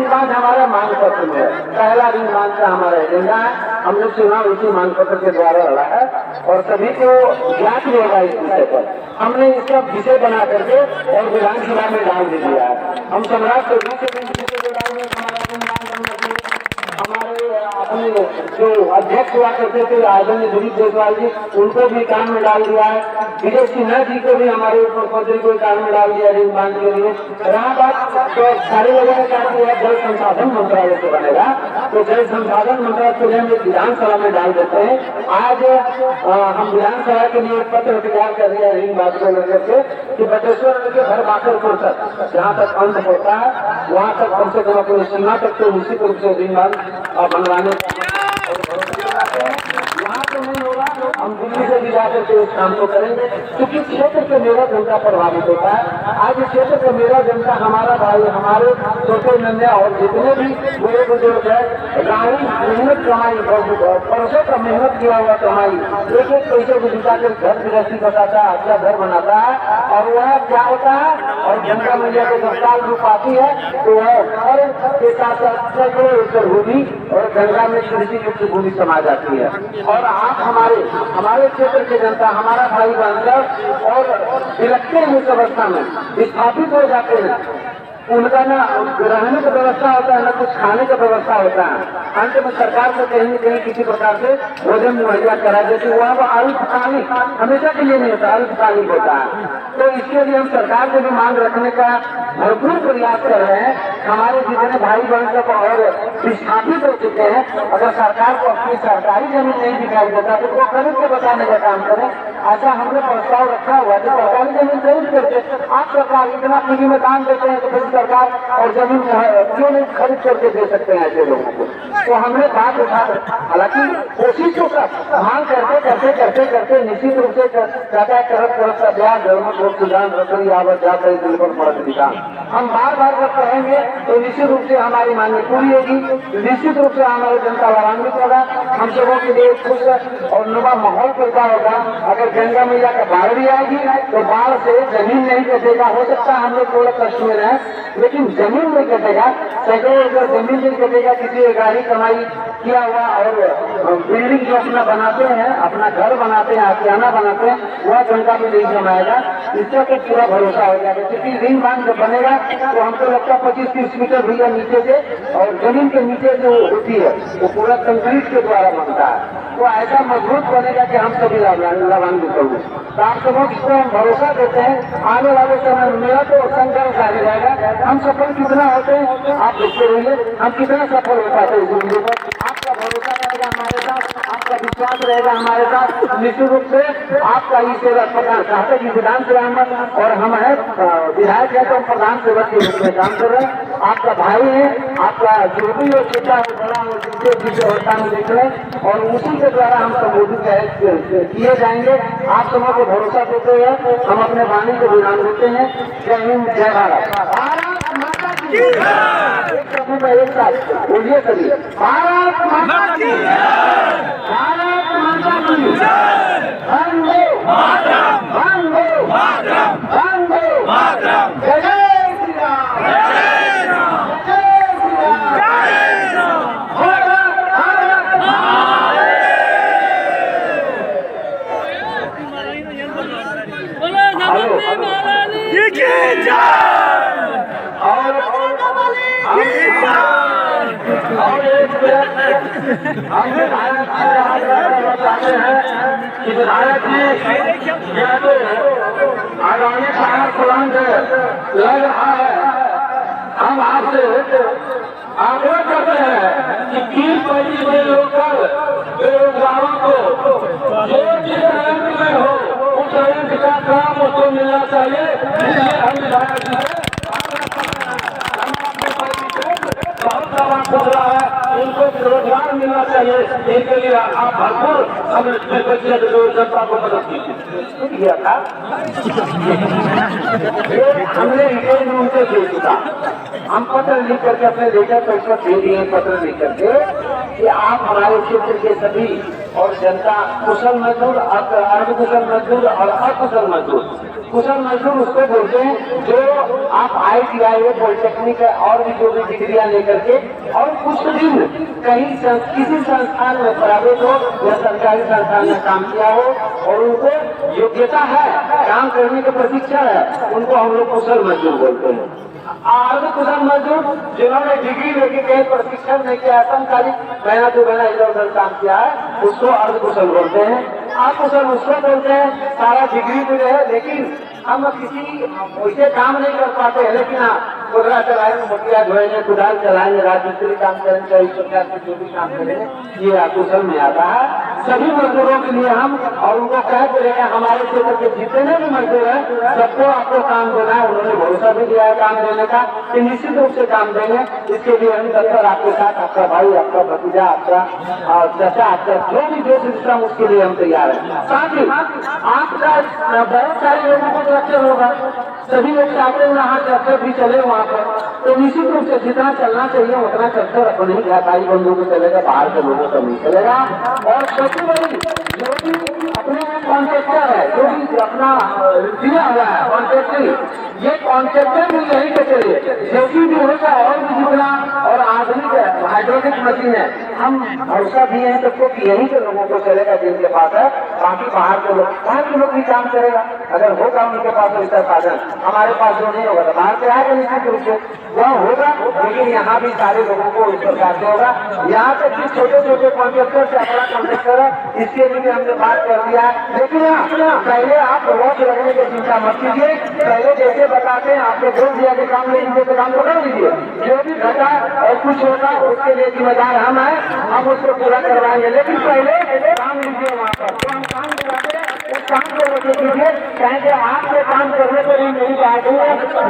बांध हमारा मांग पत्र में है, पहला रिंग बांध का हमारा एजेंडा है, हमने चुनाव इसी मांग पत्र के द्वारा लड़ा है और सभी को ज्ञात रहेगा इस विषय पर। हमने इसका विषय बना करके और विधानसभा में डाल दे दिया है। हम सम्राट चौधरी से भी विषय डालेंगे, हमारे अपने जो अध्यक्ष हुआ करते थे आदरणीय दिलीप जायसवाल जी, उनको भी काम में डाल दिया है। विजय सिन्हा जी को भी हमारे मुख्यमंत्री को काम में डाल दिया रिंग बांध के लिए। रहा बात तो सारे लोगों ने कहा कि जल संसाधन मंत्रालय से बनेगा, तो जल संसाधन मंत्रालय को हम विधानसभा में डाल देते हैं। आज हम विधानसभा के लिए पत्र तैयार कर रहे हैं रिंग बांध को लेकर के कि बटेश्वर के घर बाकरपुर तक जहाँ तक अंत होता है वहाँ तक कम से कम अपनी सीमा तक तो निश्चित रूप से रिंग बांध बनवाने यहाँ तो नहीं होगा, हम दिल्ली से भी जाकर के इस काम को करेंगे, क्योंकि क्षेत्र से मेरा जनता प्रभावित होता है। आज इस क्षेत्र से मेरा जनता हमारा भाई, हमारे छोटे नन्हे और जितने भी बड़े बुजुर्ग है, गाड़ी मेहनत कमाई, वर्षों का मेहनत किया हुआ कमाई, एक एक पैसे को जुटा कर घर गृहस्थी बताता है, अच्छा घर बनाता है, और वह क्या होता है, और गंगा मैया के जब साल रूप आती है तो वह घर के साथ सैकड़ों एकड़ भूमि और गंगा में कृषि युक्त भूमि समा जाती है। और आप हमारे क्षेत्र की जनता, हमारा भाई बनकर और विलक्षण हैं इस अवस्था में विस्थापित हो जाते हैं, उनका न रहने का व्यवस्था होता है, न कुछ खाने का व्यवस्था होता है। अंत में सरकार को कहीं न कहीं किसी प्रकार से भोजन मुहैया करा देती है, वह अल्पकालिक, हमेशा के लिए नहीं होता, अल्पकालिक होता है। तो इसके लिए हम सरकार से भी मांग रखने का भरपूर प्रयास कर रहे हैं। हमारे जितने भाई बहन सब और विस्थापित हो चुके हैं, अगर सरकार को अपनी सरकारी जमीन नहीं दिखाई देता तो वो खरीद के बताने का काम करें। ऐसा हमने प्रस्ताव रखा हुआ कि सरकारी जमीन खरीद करके, आप सरकार इतना फ्री में काम देते हैं तो फिर सरकार और जमीन क्यों नहीं खरीद करके दे सकते हैं ऐसे लोगों को। तो हमने बात उठा, हालांकि कोशिश तो मांग करते करते करते करते निश्चित रूप से जाता करत का ब्याज रसोई आवत जाकर दिल पर पड़त दिखा, हम बार बार जब कहेंगे तो निश्चित रूप से हमारी मांगे पूरी होगी, निश्चित रूप से हमारी जनता लाभान्वित होगा, हम सबों के लिए खुश और नुमा माहौल पैदा होगा। अगर गंगा मैया का बाढ़ भी आएगी तो बाढ़ से जमीन नहीं कटेगा, हो सकता है हम लोग थोड़ा कष्ट में रहे, लेकिन जमीन नहीं कटेगा, सैकड़ों एकड़ जमीन नहीं कटेगा, किसी गाड़ी कमाई किया हुआ और बिल्डिंग जो अपना बनाते हैं, अपना घर बनाते हैं, आशियाना बनाते हैं, वह जनता भी नहीं जमाएगा। इससे तो पूरा भरोसा हो जाएगा, क्योंकि रिंग बांध जब बनेगा तो हमको लगता है 25-30 मीटर भैया नीचे से, और जमीन के नीचे जो होती है वो पूरा कंक्रीट के द्वारा बनता है, तो ऐसा मजबूत बनेगा कि हम सभी लाभान्वित होंगे। तो आप सबों को हम भरोसा देते हैं, आने वाले समय में मेरा तो संकल्प जारी रहेगा। हम सफल कितना होते हैं आप देखते रहिए, हम कितना सफल हो पाते हैं जिंदगी में। आपका भरोसा रहेगा हमारे साथ, आपका विश्वास रहेगा हमारे साथ। निश्चित रूप से आपका ही सेवक प्रधान चाहते कि विधान सभा में, और हम है विधायक है तो हम प्रधान सेवक के रूप में काम कर रहे हैं। आपका भाई है, आपका जो भी हो, छोटा हो बड़ा हो, जिस अवस्था में देख रहे हैं, और उसी के द्वारा हम संबोधित किए जाएंगे। आप सबों को भरोसा देते हुए हम अपने वाणी को विराम देते हैं। जय हिंद, जय भारत। भारत माता की एक समूह में एक साथ बोलिए करिए, भारत माता की, भारत माता की, वंदे मातरम, वंदे मातरम, वंदे मातरम। जय श्री राम, जय श्री राम, जय श्री राम, जय राम। भारत और एक हम विधायक चाहते हैं कि विधायक जी यह तो आगामी शहर तुरंत लग रहा है, हम आपसे आग्रह करते हैं कि 30-35 में लोकल बेरोजगारों को जो जिस रैंक में हो उस रैंक का काम उसको मिलना चाहिए। इसलिए हम विधायक जी से बहुत सारा खुदरा है, उनको रोजगार मिलना चाहिए। इनके लिए आप भरपूर जनता को मदद किया था। हमने रिटेल रूम से दे चुका, हम पत्र लिख करके अपने लेटर पर इसको दे दिए, पत्र लिख करके कि आप हमारे क्षेत्र के सभी और जनता कुशल मजदूर, अर्धकुशल मजदूर और अकुशल मजदूर, कुशल मजदूर उसको बोलते हैं जो आप ITI पॉलिटेक्निक और भी जो भी डिग्रियां लेकर के और कुछ दिन कहीं किसी संस्थान में प्राइवेट हो या सरकारी संस्थान में काम किया हो और उनको योग्यता है, काम करने का प्रशिक्षण है, उनको हम लोग कुशल मजदूर बोलते हैं। अर्धकुशल मजदूर जिन्होंने डिग्री लेके कहीं प्रशिक्षण नहीं किया, खाली महीना 2 महीना इधर उधर काम किया है, उसको अर्धकुशल बोलते हैं। अकुशल उसको बोलते हैं सारा डिग्री भी रहे लेकिन हम किसी वैसे काम नहीं कर पाते हैं, लेकिन हाँ खुदरा चलाएंगे, मुखिया धोएंगे, कुदाल चलाएंगे, राजमिस्त्री काम करेंगे, कई प्रकार के जो भी काम करेंगे, ये अकुशल में आता है। सभी मजदूरों के लिए हम और उनको कह करेंगे, हमारे क्षेत्र के जितने भी मजदूर हैं सबको आपको काम देना है। उन्होंने भरोसा भी दिया है काम देने का कि निश्चित रूप से काम देंगे। इसके लिए हम तत्पर आपके साथ, आपका भाई, आपका भतीजा, आपका चाचा, आपका जो भी जो सिस्टम, उसके लिए हम तैयार हैं। साथ ही आपका बहुत सारे लोगों को ट्रैक्टर होगा, सभी लोग चाहते हैं वहाँ ट्रैक्टर भी चले वहाँ पर, तो निश्चित रूप से जितना चलना चाहिए उतना ट्रैक्टर अपने ही व्यापारी बंधुओं को चलेगा, बाहर के लोगों को नहीं चलेगा। और सबसे बड़ी जो भी अपने कॉन्ट्रैक्टर है, जो भी अपना दिया हुआ है कॉन्ट्रैक्टरी, ये कॉन्ट्रैक्टर भी यही के चलिए, जेसी भी होगा और भी जितना और आधुनिक हाइड्रोलिक मशीन है, हम भरोसा दिए हैं सबको कि यही के लोगों को चलेगा जिनके पास है। बाकी बाहर के लोग भी काम करेगा, अगर होगा उनके पास ऐसा साधन, हमारे पास जो नहीं होगा तो बाहर से आएगा निश्चित रूप से वह होगा। लेकिन यहाँ भी सारे लोगों को इस प्रकार से होगा। यहाँ तक कि छोटे छोटे कॉन्ट्रैक्टर से अपना कॉन्ट्रैक्टर है, इसके लिए हमने बात कर दिया है। लेकिन पहले आप वॉच लगने की चिंता मत कीजिए, पहले जैसे बताते हैं आपको जोर दिया के काम ले लीजिए तो काम तो कर लीजिए, जो भी घटा और कुछ होगा उसके लिए जिम्मेदार हम हैं, हम उसको पूरा करवाएंगे। लेकिन पहले काम लीजिए वहाँ पर, तो हम काम कराते हैं उस काम को लेके कीजिए, कहेंगे आपके काम करने को भी मेरी बात है,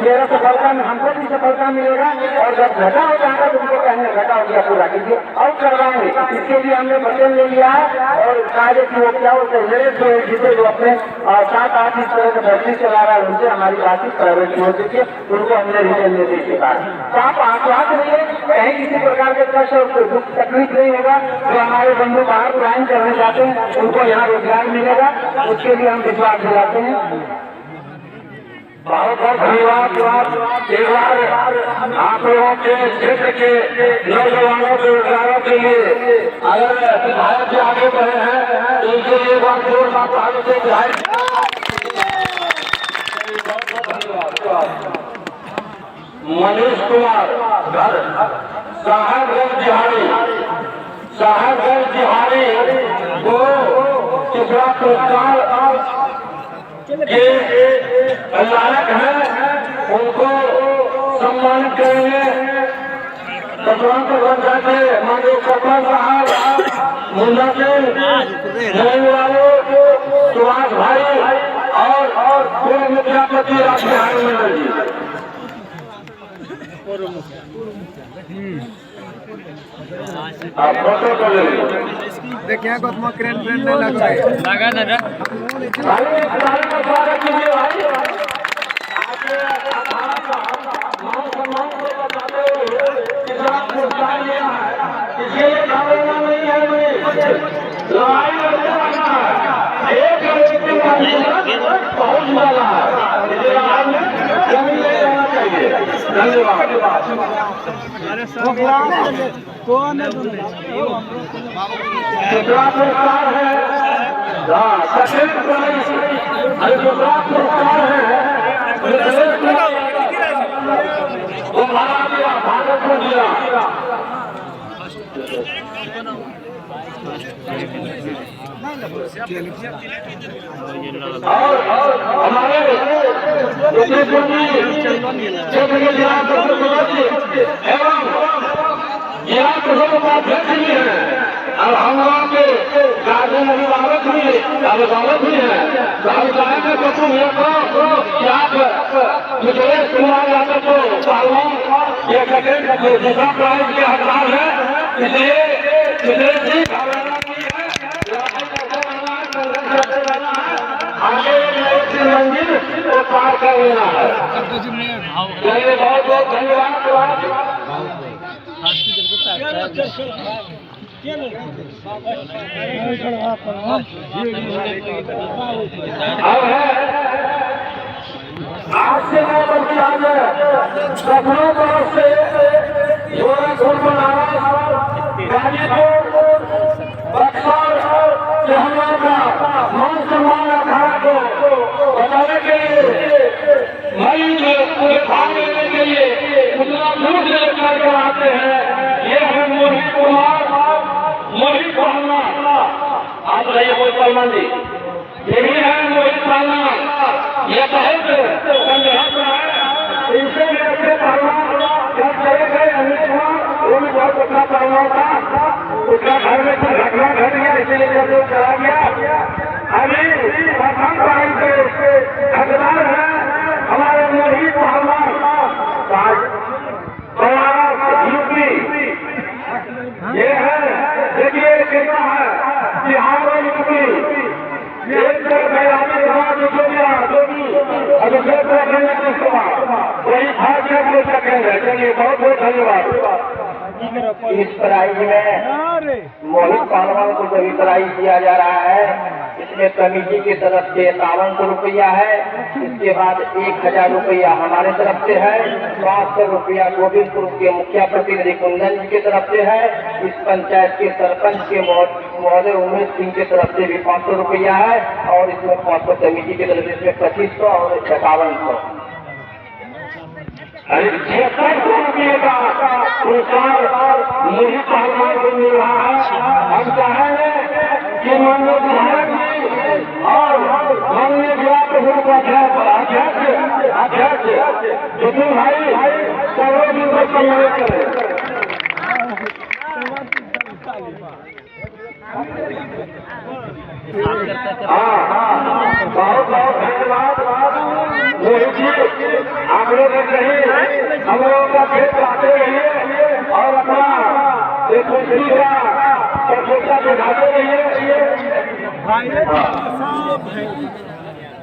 मेरा सफलता में हमको भी सफलता मिलेगा। और जब घटा हो जाएगा तो उनको कहेंगे घटा हो गया पूरा कीजिए और करवाएंगे। इसके लिए हमने वचन ले लिया है और कार्य की वो क्या होते हैं जिसे जो अपने 7-8 इस तरह से भर्ती चला रहा है उनसे हमारी बातचीत प्राइवेट की होती है, उनको हमने रिटर्न निर्देश दिया है। तो आप आश्वास रहिए, कहीं किसी प्रकार के कष्ट और दुख तकलीफ नहीं होगा। जो हमारे बंधु बाहर पलायन करने जाते हैं उनको यहाँ रोजगार मिलेगा, उसके लिए हम विश्वास दिलाते हैं। बहुत बहुत धन्यवाद। एक बार आप लोगों के क्षेत्र के नौजवानों के रोजगारों के लिए अगर विधायक जी आगे बढ़े हैं तो इनके लिए एक बार जोरदार ताली से विधायक। मनीष कुमार घर साहेबगंज जिहारी को तीसरा पुरस्कार के लायक है, उनको सम्मानित करेंगे। सतवंत पंचायत के माननीय सरपंच साहब मुन्ना सिंह वाले सुभाष भाई और पूर्व मुख्यमंत्री राजबिहारी मंडल जी। आप फोटो कर लीजिए। देखिए गौतम क्रेन नहीं लग रहा है। लगा ना स्वागत कीजिए भाई। इसके लिए घबराना नहीं है, लड़ाई लड़ने वाला है। एक बहुत वाला है, इसलिए आपने जमीन ले जाना चाहिए। धन्यवाद। दूसरा पुरस्कार है सचिन प्राइज। दूसरा पुरस्कार है वो भारत को दिया। और हमारे क्षेत्र के जिला एवं जिला परिषद उपाध्यक्ष भी हैं और हम लोगों के गार्जियन अभिभावक भी हैं। तो हम चाहेंगे तो तुम मुकेश कुमार यादव को पहलवान ये सेकेंड दूसरा प्राइज के हकदार है। इसलिए मुकेश जी आगे मंजिल को पार कर लेना है। चलिए बहुत बहुत धन्यवाद। अब है आज से नौ बच्चे आज सपनों तरफ से गोरखपुर बनारस गाजीपुर बक्सर से हम लोग का मान सम्मान अखाड़ा को बताने के लिए मई भाग लेने के लिए उतना दूर से लेकर आते हैं। ये है मोहित कुमार मोहित पहलवान। आप रहिए कोई पहलवान जी, ये भी है मोहित पहलवान। ये बहुत संघर्ष है, इनसे भी अच्छे पहलवान जब चले गए अमित कुमार, वो भी बहुत अच्छा पहलवान था। उसका घर में कुछ घटना घट गया, इसीलिए जब लोग चला गया। अभी प्रथम प्राइज के हकदार है हमारे मोहित पहलवान यूपी। ये है देखिए कैसा है बिहार और यूपी। एक वही भाग्य को सकेंगे। चलिए बहुत बहुत धन्यवाद। इस प्राइज में मोहित पहलवान को जो भी प्राइज दिया जा रहा है इसमें कमेटी की तरफ से 5100 रुपया है। इसके बाद 1000 रुपया हमारे तरफ से है। 500 रुपया गोविंदपुर के मुखिया प्रतिनिधि कुंदन जी की तरफ से है। इस पंचायत के सरपंच के महोदय उमेश सिंह की तरफ से भी 500 रुपया है और इसमें 500 कमेटी की तरफ से इसमें 2500 और 5700 600 रुपये का पुरस्कार मोहित पहलवान को मिल रहा है। हम चाहेंगे कि माननीय विधायक जी और माननीय जिला परिषद अध्यक्ष जितिन भाई सर्वे दिन को सम्मानित करें। बहुत बहुत धन्यवाद मोहित जी। आप लोग कहीं हम लोगों का खेत आते रहिए और अपना एक खुशी का प्रतियोगिता दिखाते रहिए।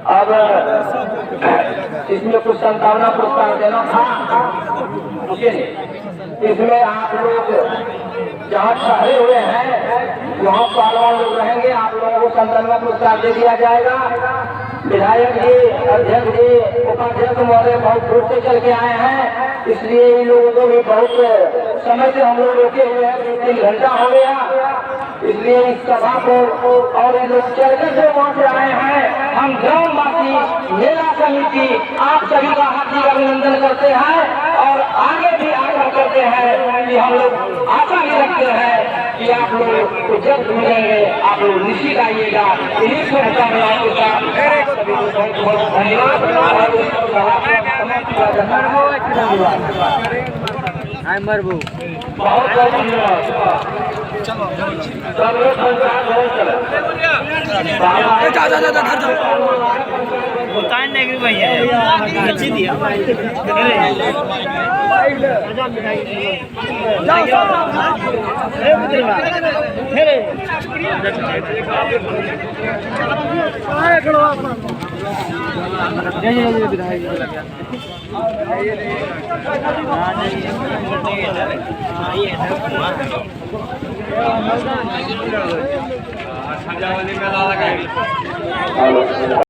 अब इसमें कुछ संभावना पुरस्कार देना था, इसमें आप लोग जहाँ ठहरे हुए हैं वहाँ पहलवान लोग रहेंगे। आप लोगों को 97 पुरस्कार दे दिया जाएगा। विधायक जी, अध्यक्ष जी, उपाध्यक्ष महोदय बहुत दूर से चल के आए हैं, इसलिए इन लोगों को भी बहुत समय से हम लोग रोके हुए हैं, 2-3 घंटा हो गया, इसलिए इस सभा को और ये लोग चलकर से वहाँ से आए हैं। हम ग्रामवासी मेला समिति आप सभी का हार्दिक अभिनंदन करते हैं और आगे भी आग्रह करते हैं कि हम लोग आशा भी रखते हैं कि आप लोग को जल्द मिलेंगे, आप लोग निश्चित आइएगा। इन्हीं शुभकामनाओं के साथ सभी को बहुत बहुत धन्यवाद मरबू बहुत बहुत धन्यवाद। सब लोग पंचायत भवन चले। उतार नहीं भैया अच्छी दिया हेलो